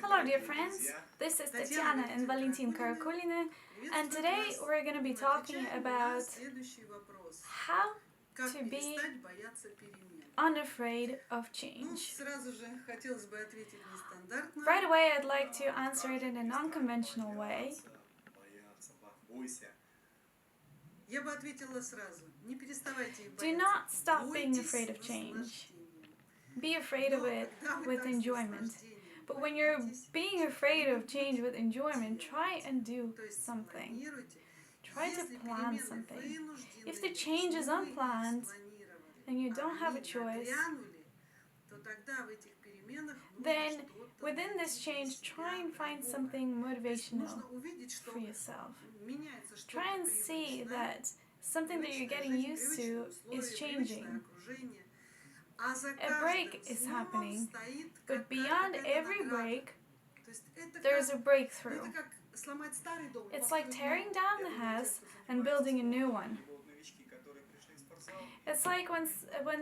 Hello dear friends, this is Tatiana and Valentin Karakulina, and today we're going to be talking about how to be unafraid of change. Right away I'd like to answer it in an unconventional way. Do not stop being afraid of change. Be afraid of it with enjoyment. But when you're being afraid of change with enjoyment, try and do something. Try to plan something. If the change is unplanned and you don't have a choice, then within this change, try and find something motivational for yourself. Try and see that something that you're getting used to is changing. A break is happening, but beyond every break, there's a breakthrough. It's like tearing down the house and building a new one. It's like when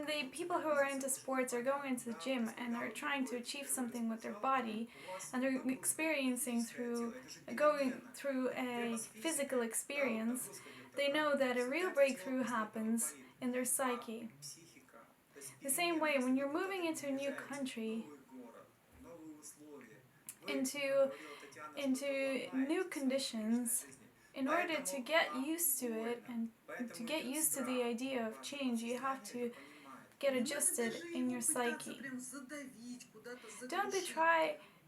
the people who are into sports are going into the gym and are trying to achieve something with their body, and they're going through a physical experience, they know that a real breakthrough happens in their psyche. The same way, when you're moving into a new country, into new conditions, in order to get used to it and to get used to the idea of change, you have to get adjusted in your psyche.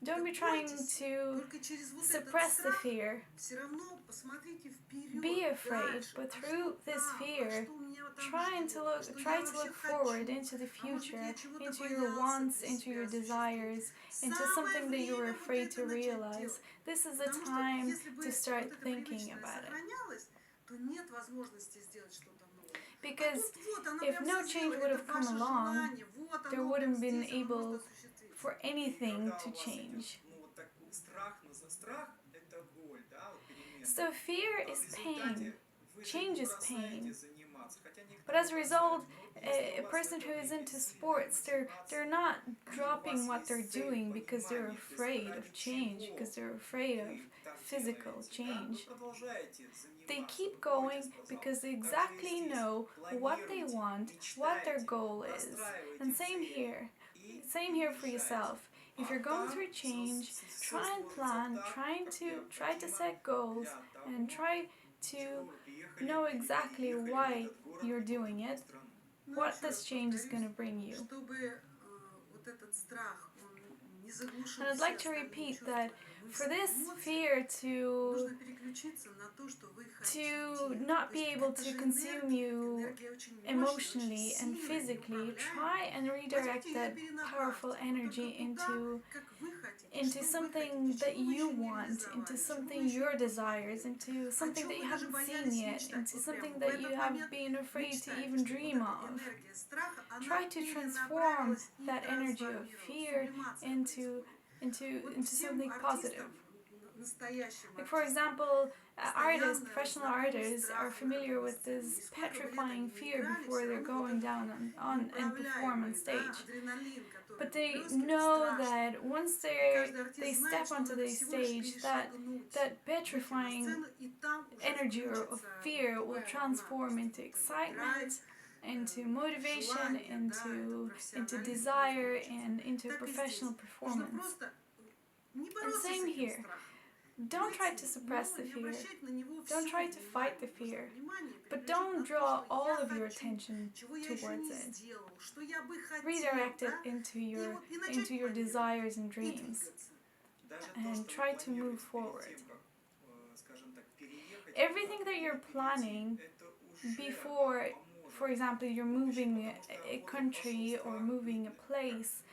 Don't be trying to suppress the fear. Be afraid, but through this fear, try to look forward into the future, into your wants, into your desires, into something that you were afraid to realize. This is the time to start thinking about it. Because if no change would have come along, there wouldn't have been able for anything to change. So fear is pain. Change is pain. But as a result, a person who is into sports, they're not dropping what they're doing because they're afraid of change, because they're afraid of physical change. They keep going because they exactly know what they want, what their goal is. And same here for yourself. If you're going through change, try and plan, try to set goals, and try to know exactly why you're doing it, what this change is going to bring you. And I'd like to repeat that for this fear to not be able to consume you emotionally and physically, try and redirect that powerful energy into something that you want, into something your desires, into something that you haven't seen yet, into something that you have been afraid to even dream of. Try to transform that energy of fear into something positive. Like for example, professional artists are familiar with this petrifying fear before they're going down on and perform on stage. But they know that once they step onto the stage, that petrifying energy of fear will transform into excitement, into motivation, into desire, and into professional performance. And same here. Don't try to suppress the fear. Don't try to fight the fear. But don't draw all of your attention towards it. Redirect it into your desires and dreams. And try to move forward. Everything that you're planning before, for example, you're moving a country or moving a place,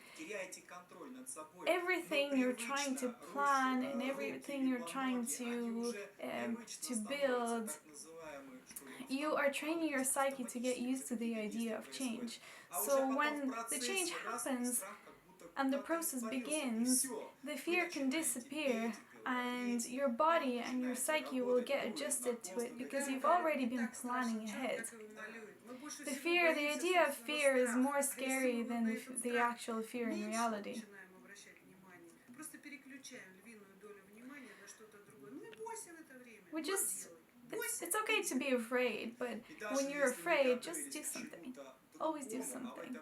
everything you're trying to plan and everything you're trying to build, you are training your psyche to get used to the idea of change. So when the change happens and the process begins, the fear can disappear and your body and your psyche will get adjusted to it because you've already been planning ahead. The idea of fear is more scary than the actual fear in reality. It's okay to be afraid, but when you're afraid, just do something. Always do something.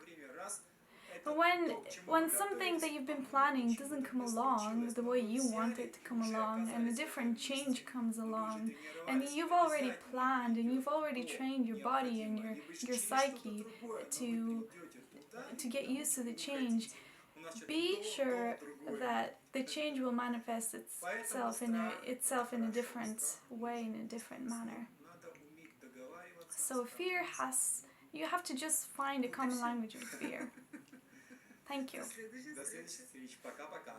And when something that you've been planning doesn't come along the way you want it to come along, and a different change comes along, and you've already planned and you've already trained your body and your psyche to get used to the change, be sure that the change will manifest itself in a different way, in a different manner. So you have to just find a common language with fear. Thank you. До следующей встречи. Пока-пока.